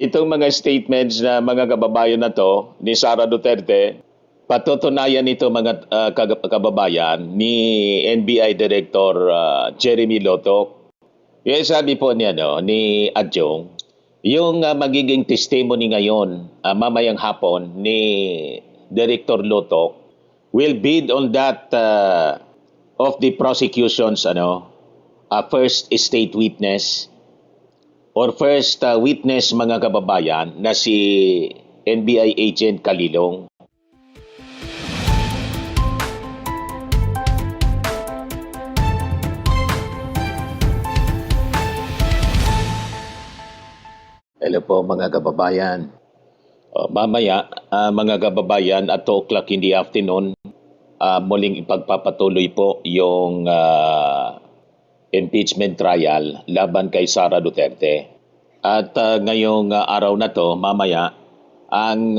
Itong mga statements na mga kababayan na to ni Sara Duterte, patutunayan nito mga kababayan ni NBI Director Jeremy Lotok. Yung sabi po niya ni Adjong, yung magiging testimony ngayon, mamayang hapon ni Director Lotok will bid on that of the prosecution's first state witness or first witness mga kababayan na si NBI agent Kalilong. Hello po mga kababayan. Mamaya mga kababayan at 2 o'clock in the afternoon, muling ipagpapatuloy po yung impeachment trial laban kay Sara Duterte. At ngayong araw na to, mamaya, ang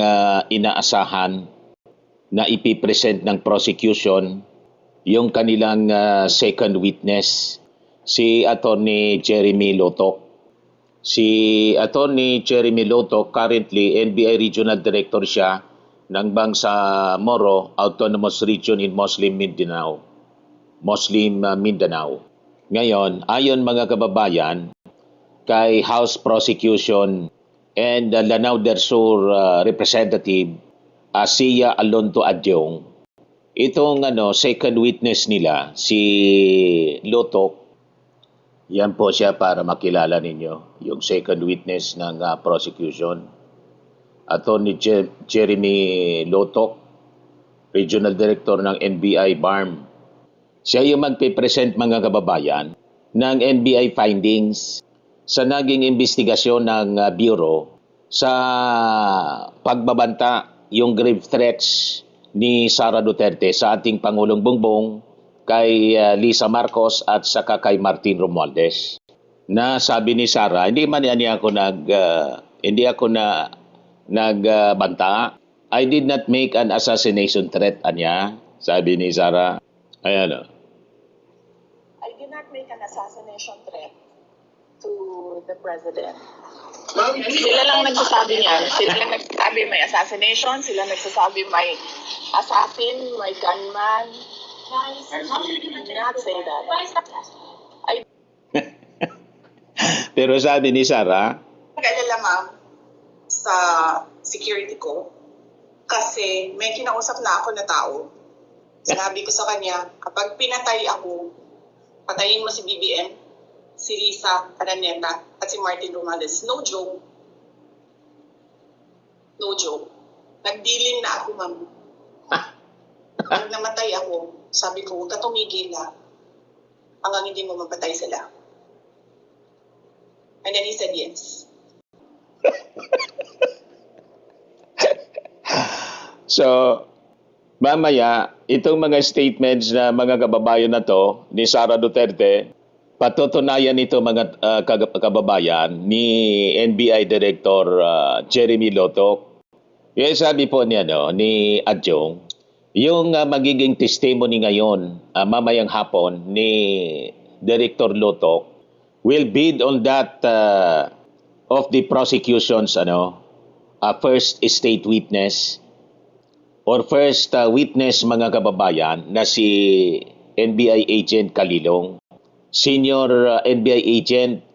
inaasahan na ipipresent ng prosecution yung kanilang second witness, si Attorney Jeremy Lotok. Si Attorney Jeremy Lotok, currently NBI Regional Director siya ng Bangsamoro Autonomous Region in Muslim Mindanao. Ngayon, ayon mga kababayan, kay House Prosecution and Lanao del Sur Representative Sia Alonto Adjong, itong second witness nila, si Lotok, yan po siya para makilala ninyo, yung second witness ng prosecution. Attorney Jeremy Lotok, Regional Director ng NBI BARM. Siya yung magpipresent mga kababayan ng NBI findings sa naging investigasyon ng Bureau sa pagbabanta yung grave threats ni Sara Duterte sa ating Pangulong Bongbong, kay Lisa Marcos at saka kay Martin Romualdez. Na sabi ni Sara, hindi ako nagbanta. I did not make an assassination threat, anya. Sabi ni Sara. Ayan. I did not make an assassination threat to the president. Sila lang nagsasabi niyan. Sila lang nagsasabi may assassination. Sila nagsasabi may assassin, may gunman. I did not say that. Pero sabi ni Sara, nag-alala ma'am sa security ko kasi may kinausap na ako na tao. Sinabi ko sa kanya, kapag pinatay ako, patayin mo si BBM, si Lisa Araneta at si Martin Romualdez. No joke. No joke. Nagdealing na ako ma'am. Pag namatay ako, sabi ko, huwag ka tumigil na hanggang hindi mo mapatay sila. And then he said yes. So, mamaya, itong mga statements na mga kababayan na to ni Sara Duterte, patutunayan nito mga kababayan ni NBI Director Jeremy Lotok. Yung sabi po niya ni Adjong, yung magiging testimony ngayon, mamayang hapon ni Director Lotok will bid on that of the prosecution's first state witness or first witness mga kababayan na si NBI agent Kalilong, senior NBI agent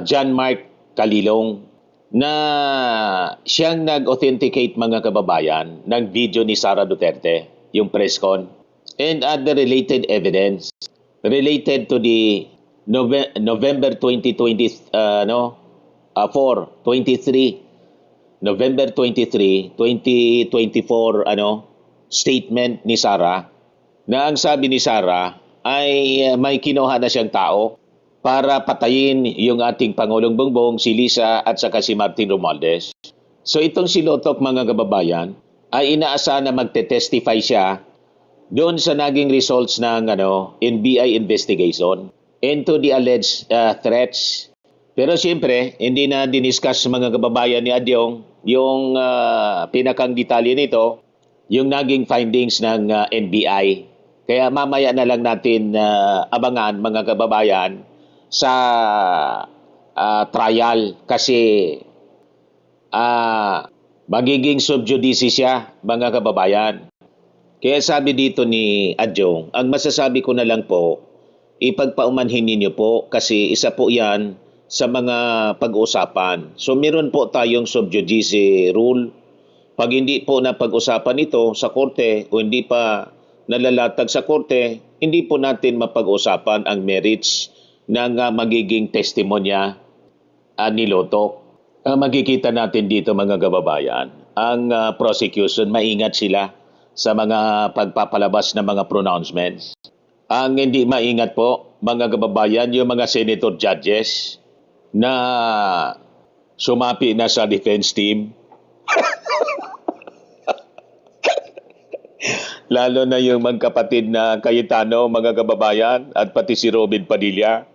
John Mark Kalilong, na siyang nag-authenticate mga kababayan ng video ni Sara Duterte, yung press con, and other related evidence related to the November 2023 November 23, 2024 statement ni Sara, na ang sabi ni Sara ay may kinuha na siyang tao para patayin yung ating Pangulong Bongbong, si Lisa at saka si Martin Romualdez. So itong si Lotok mga kababayan ay inaasahan na magte-testify siya doon sa naging results ng NBI investigation into the alleged threats. Pero siyempre, hindi na diniscuss mga kababayan ni Adjong yung pinakang detalye nito, yung naging findings ng NBI. Kaya mamaya na lang natin abangan mga kababayan sa trial, kasi magiging sub judice siya, mga kababayan. Kaya sabi dito ni Adjong, ang masasabi ko na lang po, ipagpaumanhin ninyo po kasi isa po yan sa mga pag-uusapan. So meron po tayong sub judice rule. Pag hindi po napag-usapan ito sa korte o hindi pa nalalatag sa korte, hindi po natin mapag-usapan ang merits ng magiging testimonya ni Lotok. Makikita natin dito mga kababayan, ang prosecution, maingat sila sa mga pagpapalabas ng mga pronouncements. Ang hindi maingat po, mga kababayan, yung mga senator judges na sumapi na sa defense team. Lalo na yung magkapatid na Cayetano, mga kababayan, at pati si Robin Padilla.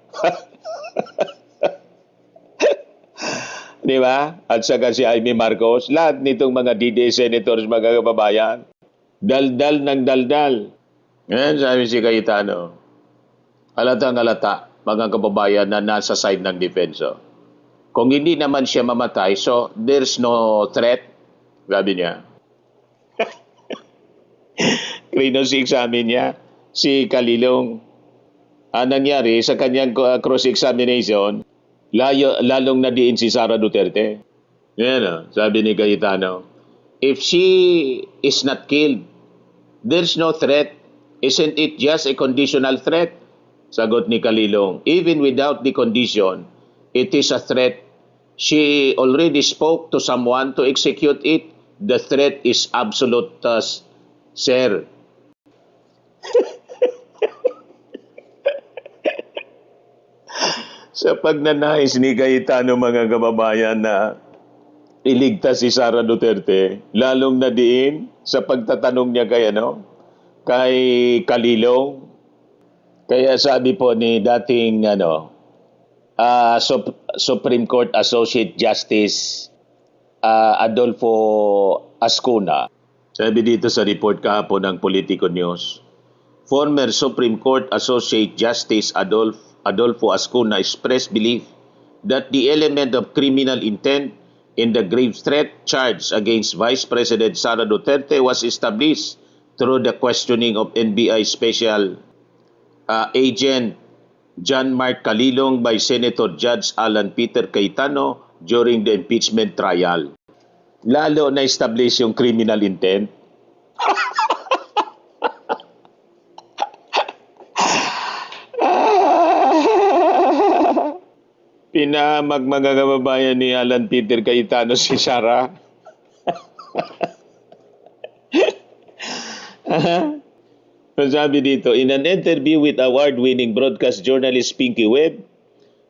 Di ba? At saka si Amy Marcos. Lahat nitong mga DDA senators, mga kababayan. Daldal ng daldal. Yan, sabi si Cayetano. Halatang halata, mga kababayan, na nasa side ng depenso. Kung hindi naman siya mamatay, so there's no threat. Sabi niya. Cross-examine niya si Kalilong. Ang nangyari sa kanyang cross-examination, lalong nadiin si Sara Duterte. Yan, sabi ni Cayetano, if she is not killed, there's no threat. Isn't it just a conditional threat? Sagot ni Kalilong, even without the condition, it is a threat. She already spoke to someone to execute it. The threat is absolute, sir. Sa pagnanais ni Cayetano, mga kababayan, na iligtas si Sara Duterte, lalong nadiin sa pagtatanong niya kay Kalilong. Kaya sabi po ni dating Supreme Court Associate Justice Adolfo Ascuna, sabi dito sa report kahapon ng Politico News, former Supreme Court Associate Justice Adolfo Ascuna expressed belief that the element of criminal intent in the grave threat charge against Vice President Sara Duterte was established through the questioning of NBI Special Agent John Mark Kalilong by Senator Judge Alan Peter Cayetano during the impeachment trial. Lalo na-establish yung criminal intent. Pinamag, mga kababayan, ni Alan Peter Cayetano si Sara. Sabi dito, in an interview with award-winning broadcast journalist Pinky Webb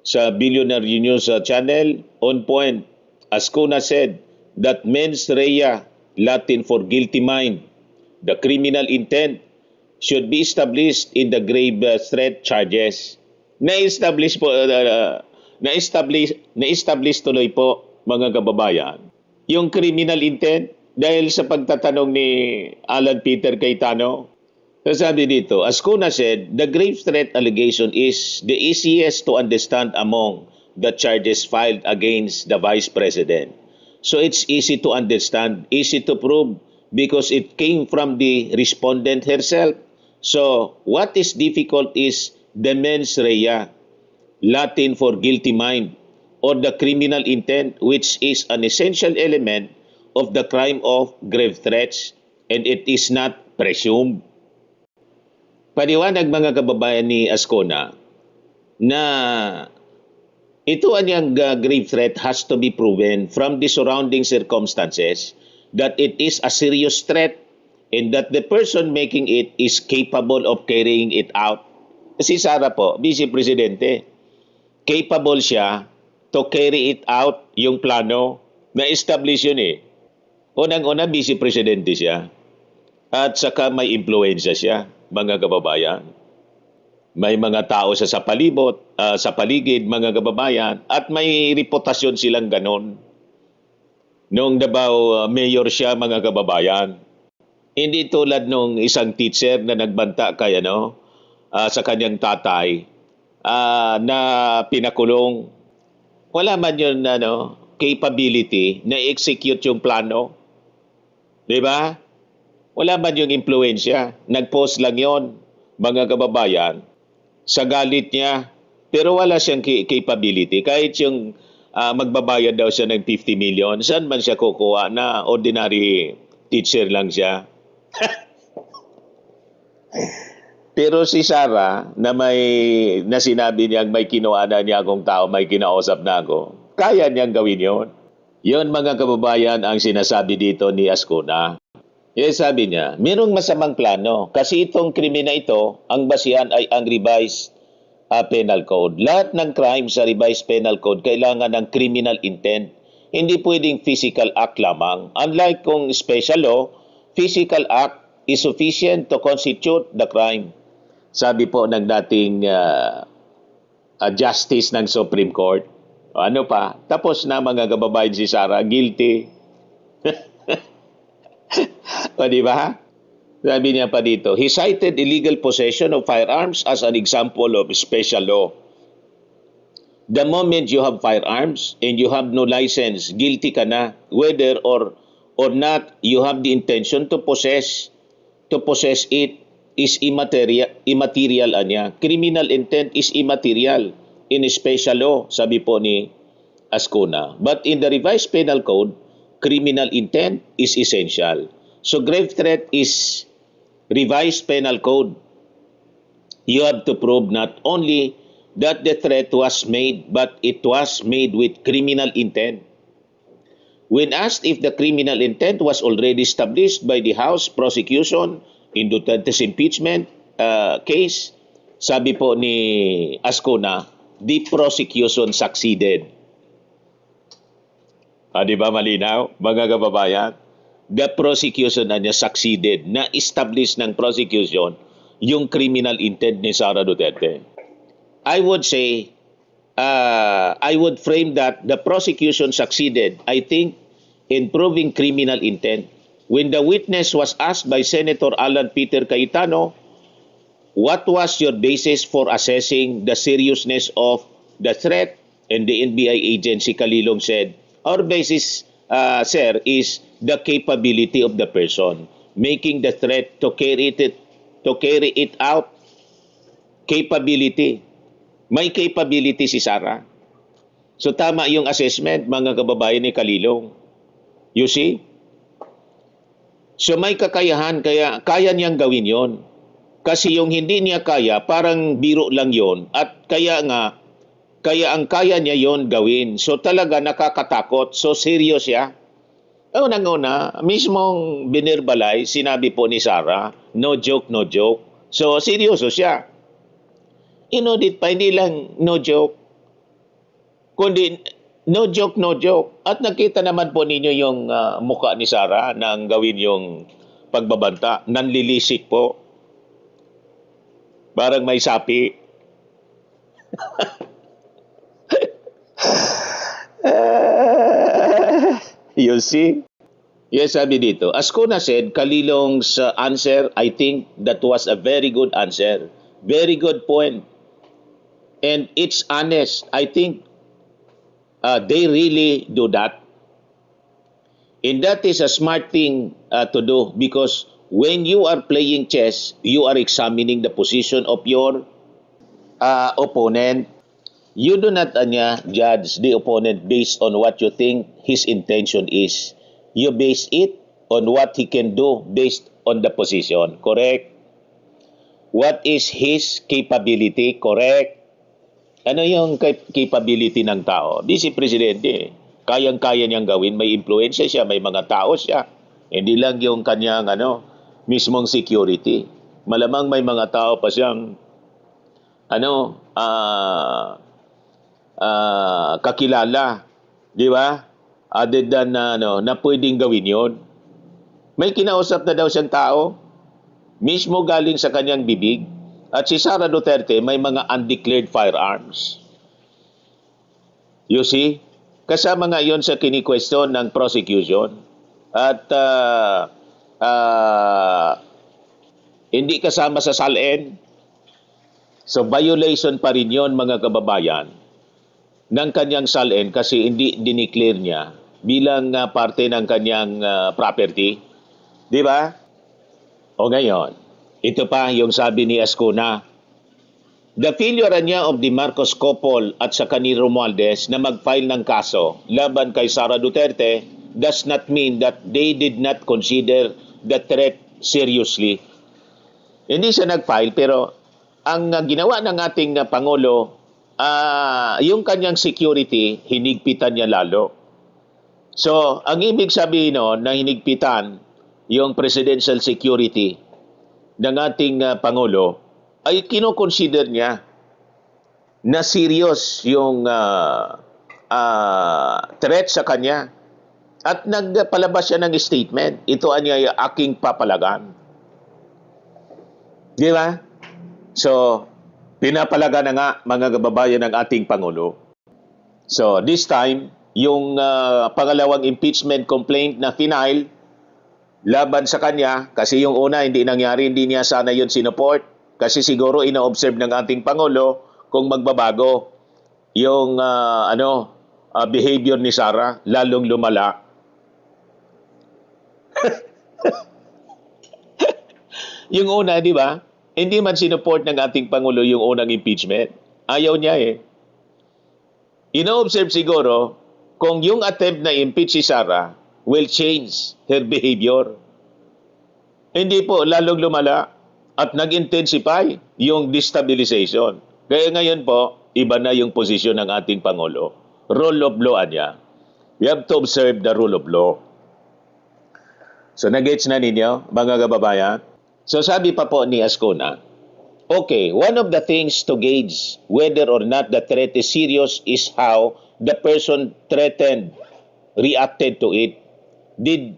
sa Billionaire News Channel, On Point, Ascuna said that mens rea, Latin for guilty mind, the criminal intent should be established in the grave threat charges. Na-establish po, na-establish tuloy po, mga kababayan, yung criminal intent dahil sa pagtatanong ni Alan Peter Cayetano. Sabi dito, Ascuna said, the grave threat allegation is the easiest to understand among the charges filed against the Vice President. So it's easy to understand, easy to prove because it came from the respondent herself. So what is difficult is the mens rea, Latin for guilty mind, or the criminal intent, which is an essential element of the crime of grave threats, and it is not presumed. Paliwanag, mga kababayan, ni Ascuna na ito ang grave threat has to be proven from the surrounding circumstances that it is a serious threat and that the person making it is capable of carrying it out. Si Sara po, Vice Presidente, capable siya to carry it out, yung plano, na-establish yun eh. Unang-una, Vice Presidente siya. At saka may impluensya siya, mga kababayan. May mga tao sa palibot, sa paligid, mga kababayan, at may reputasyon silang ganon. Noong Davao mayor siya, mga kababayan, hindi tulad nung isang teacher na nagbanta kay sa kanyang tatay na pinakulong. Wala man yun capability na execute yung plano? Di ba? Wala man yung impluensya. Nag-post lang yon, mga kababayan, sa galit niya. Pero wala siyang capability. Kahit yung magbabayad daw siya ng 50 million, saan man siya kukuha na ordinary teacher lang siya? Pero si Sara, na sinabi niyang may kinuha niya akong tao, may kinausap na ako, kaya niyang gawin yon. Yon, mga kababayan, ang sinasabi dito ni Ascuna. Sabi niya, mayroong masamang plano kasi itong krimen na ito, ang basihan ay ang revised penal code. Lahat ng crime sa revised penal code kailangan ng criminal intent. Hindi pwedeng physical act lamang. Unlike kung special law, physical act is sufficient to constitute the crime. Sabi po ng dating justice ng Supreme Court. Ano pa? Tapos na, mga kababayan, si Sara, guilty. O, di ba? Sabi niya pa dito, he cited illegal possession of firearms as an example of special law. The moment you have firearms and you have no license, guilty ka na. Whether or not you have the intention to possess it is immaterial anya. Criminal intent is immaterial in special law, sabi po ni Ascuna. But in the revised penal code, criminal intent is essential. So grave threat is revised penal code. You have to prove not only that the threat was made, but it was made with criminal intent. When asked if the criminal intent was already established by the House prosecution in Duterte's impeachment case, sabi po ni Ascuna, the prosecution succeeded. Di ba malinaw, mga kababayan? The prosecution na niya succeeded, na-establish ng prosecution yung criminal intent ni Sara Duterte. I would say, I would frame that the prosecution succeeded, I think, in proving criminal intent. When the witness was asked by Senator Alan Peter Cayetano, what was your basis for assessing the seriousness of the threat? And the NBI agent, si Calilong, said, our basis, sir, is the capability of the person making the threat to carry it out. Capability. May capability si Sara. So tama yung assessment, mga kababayan, ni Calilong. You see? So may kakayahan, kaya niyang gawin yon. Kasi yung hindi niya kaya, parang biro lang yon. At kaya ang kaya niya yon gawin. So talaga nakakatakot. So serious siya. Unang-una, mismong binerbalize, sinabi po ni Sara, no joke, no joke. So seryoso siya. Inodit pa, hindi lang no joke, kundi no joke, no joke. At nakita naman po ninyo yung mukha ni Sara nang gawin yung pagbabanta. Nanlilisik po. Parang may sapi. You see? Yes, sabi dito. Ascuna said, Calilong's answer, I think that was a very good answer. Very good point. And it's honest. I think they really do that. And that is a smart thing to do, because when you are playing chess, you are examining the position of your opponent. You do not judge the opponent based on what you think his intention is. You base it on what he can do based on the position. Correct? What is his capability? Correct? Ano yung capability ng tao? Di si Presidente, kayang-kaya niyang gawin, may influensya siya, may mga tao siya. Hindi lang yung kanyang mismong security. Malamang may mga tao pa siyang kakilala, di ba? Other than na pwedeng gawin yon. May kinausap na daw siyang tao, mismo galing sa kanyang bibig. At si Sara Duterte may mga undeclared firearms. You see? Kasama nga yon sa kini-question ng prosecution. At hindi kasama sa SALN. So violation pa rin yon, mga kababayan. ng kanyang salin kasi hindi dineclare niya bilang parte ng kanyang property. Di ba? O ngayon, ito pa yung sabi ni Ascuna. The failure niya of the Marcos couple at sa ni Romualdez na mag-file ng kaso laban kay Sara Duterte does not mean that they did not consider the threat seriously. Hindi siya nag-file pero ang ginawa ng ating Pangulo, yung kanyang security, hinigpitan niya lalo. So, ang ibig sabihin no, na hinigpitan yung presidential security ng ating Pangulo, ay kinoconsider niya na serious yung threat sa kanya. At nagpalabas siya ng statement. Ito ay aking papalagan. Di ba? So, pinapalaga na nga mga kababayan ng ating Pangulo. So, this time, yung pangalawang impeachment complaint na final laban sa kanya, kasi yung una hindi nangyari, hindi niya sana yun sinuport. Kasi siguro ina-observe ng ating Pangulo kung magbabago yung behavior ni Sara, lalong lumala. Yung una, di ba? Hindi man sinuport ng ating Pangulo yung unang impeachment. Ayaw niya eh. Ina-observe siguro kung yung attempt na impeach si Sara will change her behavior. Hindi po, lalong lumala. At nag-intensify yung destabilization. Kaya ngayon po, iba na yung posisyon ng ating Pangulo. Rule of law niya. We have to observe the rule of law. So, nag-gets na ninyo, mga kababayan? So, sabi pa po ni Ascuna, okay, one of the things to gauge whether or not the threat is serious is how the person threatened reacted to it. Did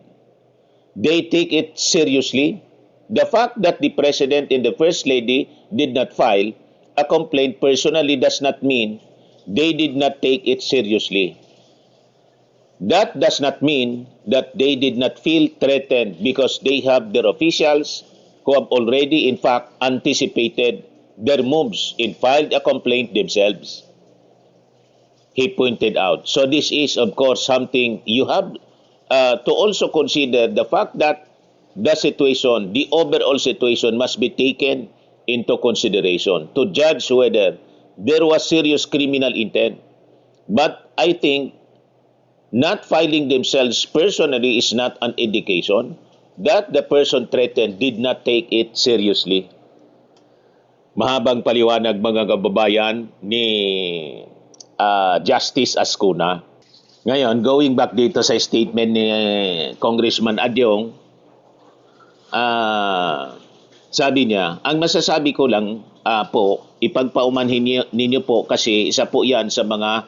they take it seriously? The fact that the President and the First Lady did not file a complaint personally does not mean they did not take it seriously. That does not mean that they did not feel threatened because they have their officials who have already in fact anticipated their moves and filed a complaint themselves. He pointed out. So this is of course something you have to also consider the fact that the situation, the overall situation must be taken into consideration to judge whether there was serious criminal intent. But I think not filing themselves personally is not an indication that the person threatened did not take it seriously. Mahabang paliwanag mga kababayan ni Justice Ascuna. Ngayon, going back dito sa statement ni Congressman Adyong, sabi niya, ang masasabi ko lang po, ipagpaumanhin ninyo po kasi isa po yan sa mga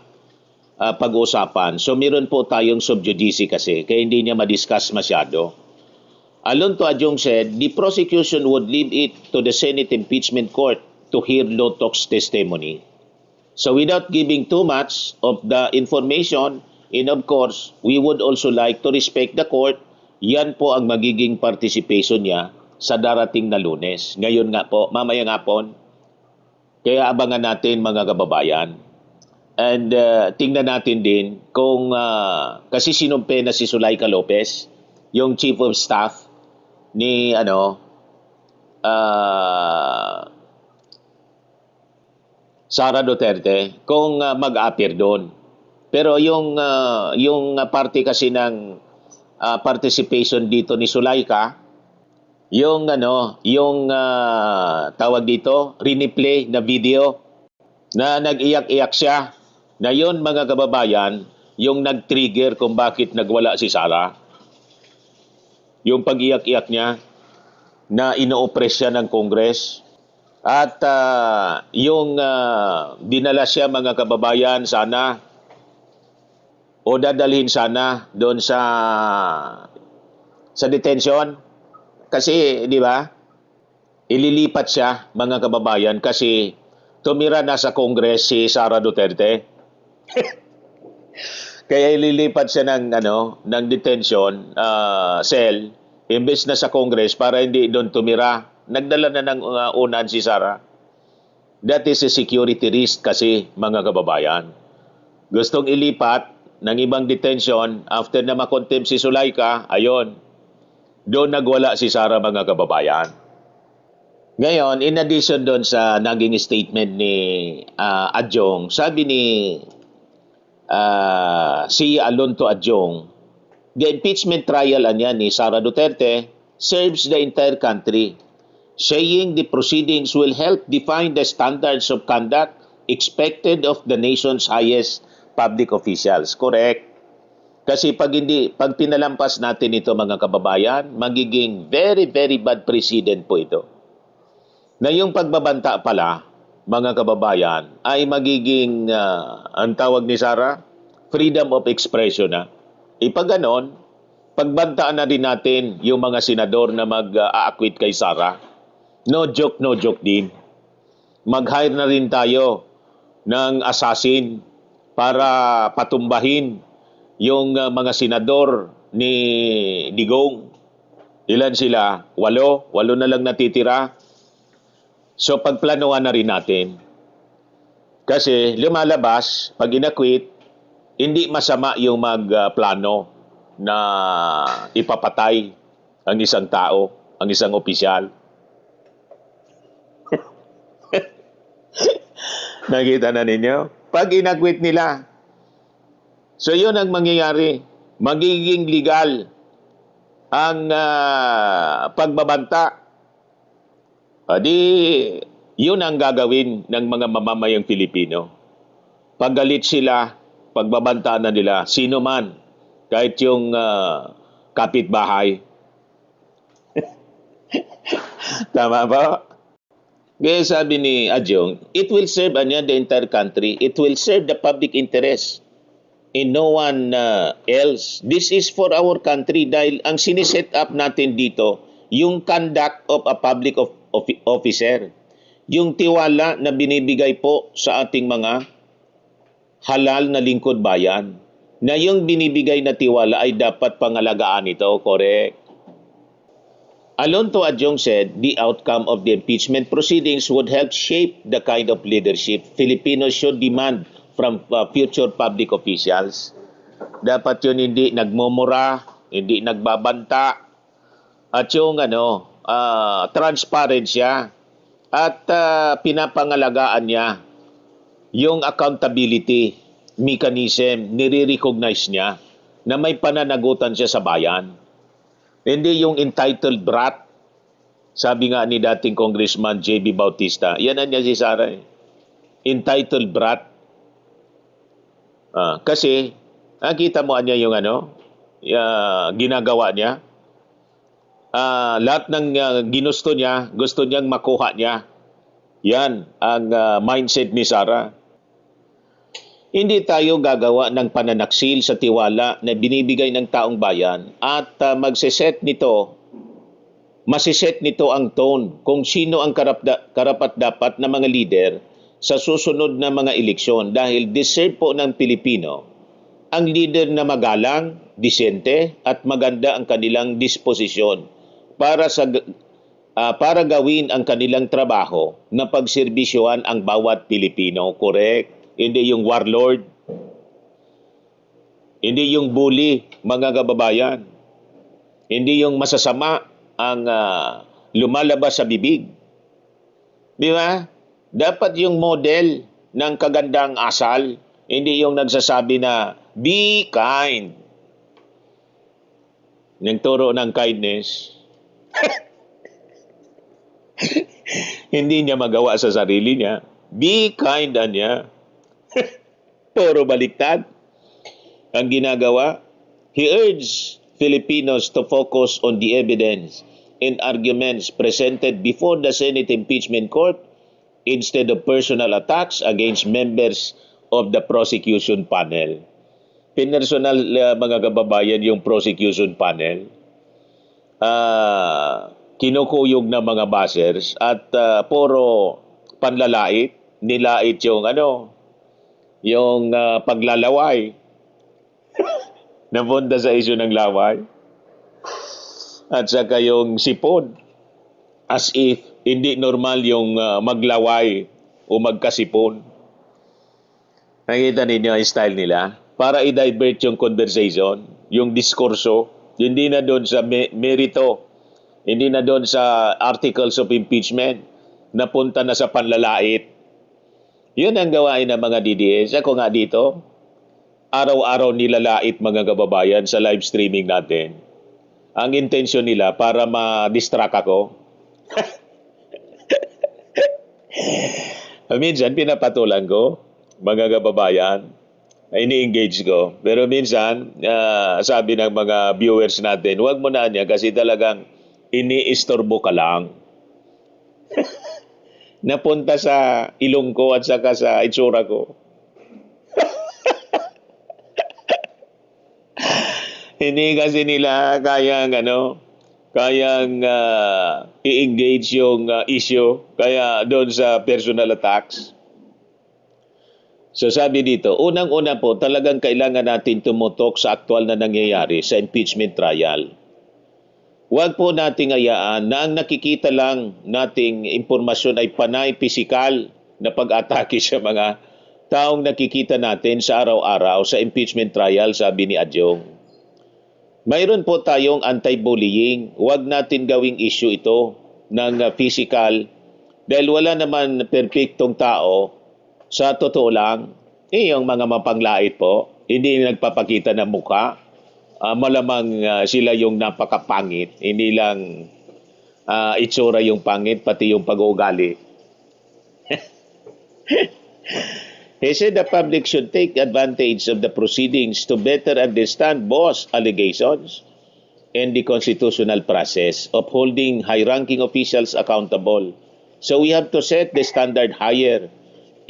pag-uusapan. So meron po tayong sub judice kasi, kaya hindi niya ma-discuss masyado. Alonto Adyong said, the prosecution would leave it to the Senate Impeachment Court to hear Lotok's testimony. So without giving too much of the information, and of course, we would also like to respect the court. Yan po ang magiging participation niya sa darating na Lunes. Ngayon nga po, mamaya nga po. Kaya abangan natin mga kababayan. And tingnan natin din kung, kasi sinumpe na si Zuleika Lopez, yung Chief of Staff ni, Sara Duterte, kung mag-appear doon. Pero yung party kasi ng participation dito ni Zuleika, yung tawag dito, riniplay na video na nag-iyak-iyak siya. Na yun mga kababayan, yung nag-trigger kung bakit nagwala si Sara. Yung pag-iyak-iyak niya na ino-oppress siya ng Congress. At yung dinala siya mga kababayan sana o dadalhin sana doon sa detention kasi di ba ililipat siya mga kababayan kasi tumira na sa Congress si Sara Duterte. Kaya ililipat siya ng detention cell imbes na sa Congress para hindi doon tumira. Nagdala na ng unan si Sara. That is a security risk kasi mga kababayan. gustong ilipat ng ibang detention after na makontempt si Zulaika, ayon, doon nagwala si Sara, mga kababayan. Ngayon, in addition doon sa naging statement ni Adjong, sabi ni si Alonto Adjong, the impeachment trial ni Sara Duterte serves the entire country, saying the proceedings will help define the standards of conduct expected of the nation's highest public officials. Correct. Kasi pag pinalampas natin ito, mga kababayan, magiging very, very bad precedent po ito. Na yung pagbabanta pala, mga kababayan, ay magiging, ang tawag ni Sara, freedom of expression na. Pag ganon, pagbantaan na din natin yung mga senador na mag-a-acquit kay Sara. No joke din. Mag-hire na rin tayo ng assassin para patumbahin yung mga senador ni Digong. Ilan sila? 8 na lang natitira. So pagplanuhan na rin natin. Kasi lumalabas, pag inakwit, hindi masama yung magplano na ipapatay ang isang tao, ang isang opisyal. Nakita na ninyo? Pag inakwit nila, so yun ang mangyayari. Magiging legal ang pagbabanta. Yun ang gagawin ng mga mamamayang Pilipino. Paggalit sila, pagbabantaan na nila, sino man, kahit yung kapitbahay. Tama ba? Kaya sabi ni Adjong, it will serve the entire country. It will serve the public interest in no one else. This is for our country dahil ang siniset up natin dito, yung conduct of a public officer. Yung tiwala na binibigay po sa ating mga halal na lingkod bayan. Na yung binibigay na tiwala ay dapat pangalagaan ito. Correct. Alonto Adjong said the outcome of the impeachment proceedings would help shape the kind of leadership Filipinos should demand from future public officials. Dapat yun hindi nagmumura, hindi nagbabanta, at yung transparent siya at pinapangalagaan niya yung accountability mechanism, nire-recognize niya na may pananagutan siya sa bayan. Hindi yung entitled brat. Sabi nga ni dating Congressman J.B. Bautista, yan niya si Sara. Entitled brat. Kasi, nakita mo niya yung ginagawa niya. Lahat ng ginusto niya, gusto niyang makuha niya. Yan ang mindset ni Sara. Hindi tayo gagawa ng pananaksil sa tiwala na binibigay ng taong bayan at masiset nito ang tone kung sino ang karapat-dapat na mga leader sa susunod na mga eleksyon dahil deserve po ng Pilipino ang leader na magalang, disente at maganda ang kanilang disposisyon para gawin ang kanilang trabaho na pagserbisyohan ang bawat Pilipino. Correct? Hindi yung warlord. Hindi yung bully, mga kababayan. Hindi yung masasama ang lumalabas sa bibig. Di ba? Dapat yung model ng kagandang asal, hindi yung nagsasabi na, be kind. Nagturo ng kindness. Hindi niya magawa sa sarili niya. Be kind niya. Puro baliktad ang ginagawa. He urged Filipinos to focus on the evidence and arguments presented before the Senate Impeachment Court instead of personal attacks against members of the prosecution panel. Pinersonal, mga kababayan, yung prosecution panel. Kinukuyog na mga bashers at puro panlalait, nilait yung paglalaway. Napunta sa isyu ng laway. At saka yung sipon. As if hindi normal yung maglaway o magkasipon. Nakita ninyo ang style nila? Para i-divert yung conversation, yung diskurso, hindi na doon sa merito, hindi na doon sa articles of impeachment, napunta na sa panlalait. Yun ang gawain ng mga DDS. Ako nga dito, araw-araw nilalait mga kababayan sa live streaming natin. Ang intensyon nila para ma-distract ako. Minsan, pinapatulan ko, mga kababayan, ini-engage ko. Pero minsan, sabi ng mga viewers natin, huwag mo na niya kasi talagang iniistorbo ka lang. Napunta sa ilong ko at saka sa itsura ko. Hindi kasi nila kayang i-engage yung issue kaya doon sa personal attacks. So sabi dito, unang-una po talagang kailangan natin tumutok sa aktual na nangyayari sa impeachment trial. Huwag po nating hayaan na ang nakikita lang nating impormasyon ay panay pisikal na pag-atake sa mga taong nakikita natin sa araw-araw sa impeachment trial, sabi ni Adjong. Mayroon po tayong anti-bullying. Huwag natin gawing issue ito ng physical dahil wala naman perpektong tao. Sa totoo lang, yung mga mapanglait po, hindi nagpapakita ng mukha. Malamang sila yung napakapangit. Hindi lang itsura yung pangit, pati yung pag-uugali. He said the public should take advantage of the proceedings to better understand both allegations and the constitutional process of holding high-ranking officials accountable. So we have to set the standard higher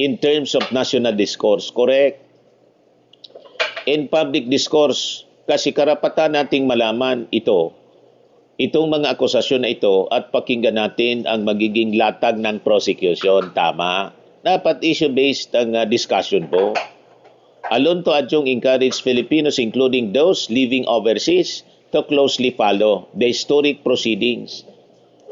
in terms of national discourse. Correct? In public discourse, kasi karapatan nating malaman itong mga akusasyon na ito at pakinggan natin ang magiging latag ng prosecution. Tama. Dapat issue-based ang discussion po. Alonto Adjong encouraged Filipinos including those living overseas to closely follow the historic proceedings.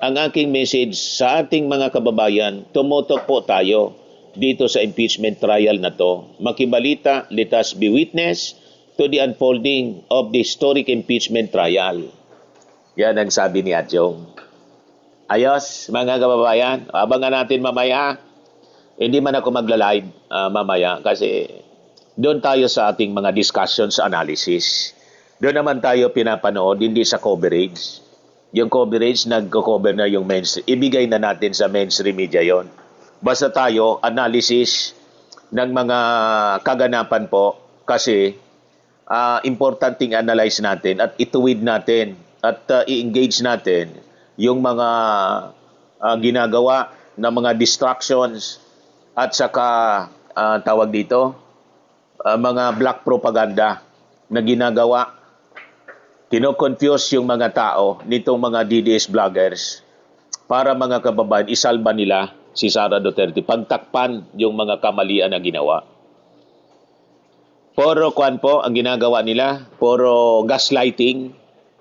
Ang aking message sa ating mga kababayan, tumutok po tayo dito sa impeachment trial na to. Makibalita, let us be witness to the unfolding of the historic impeachment trial. Yan ang sabi ni Adjong. Ayos, mga kababayan, abangan natin mamaya. Hindi man ako magla-live mamaya kasi doon tayo sa ating mga discussions, analysis. Doon naman tayo pinapanood, hindi sa coverage. Yung coverage, nagko-cover na yung mainstream. Ibigay na natin sa mainstream media yon. Basta tayo, analysis ng mga kaganapan po kasi importanteng analyze natin at ituwid natin at i-engage natin yung mga ginagawa ng mga distractions at saka tawag dito, mga black propaganda na ginagawa. Kino-confuse yung mga tao nitong mga DDS vloggers para mga kababayan, isalba nila si Sara Duterte. Pagtakpan yung mga kamalian na ginawa. Puro kwan po ang ginagawa nila, puro gaslighting,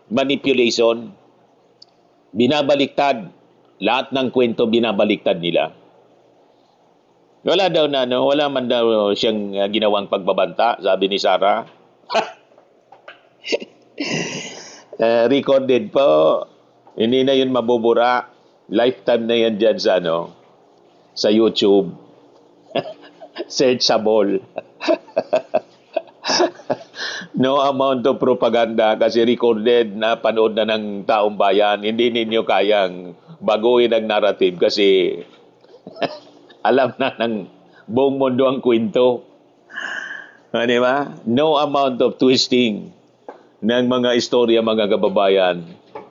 manipulation, binabaliktad. Lahat ng kwento binabaliktad nila. Wala daw wala man daw siyang ginawang pagbabanta, sabi ni Sara. Recorded po, hindi na yun mabubura. Lifetime na yan dyan sa YouTube. Searchable. No amount of propaganda kasi recorded na panood na ng taong bayan. Hindi ninyo kayang baguhin ang narrative kasi alam na ng buong mundo ang kwento. Di ba? No amount of twisting ng mga istorya, mga kababayan,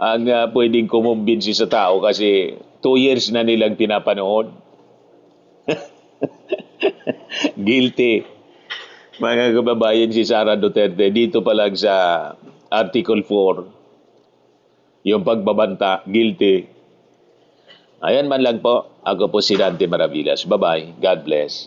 ang pwedeng kumumbinsi sa tao kasi 2 years na nilang pinapanood. Guilty. Mga kababayan, si Sara Duterte, dito pa lang sa Article 4, yung pagbabanta, guilty. Ayan man lang po. Ako po si Dante Maravillas. Bye-bye. God bless.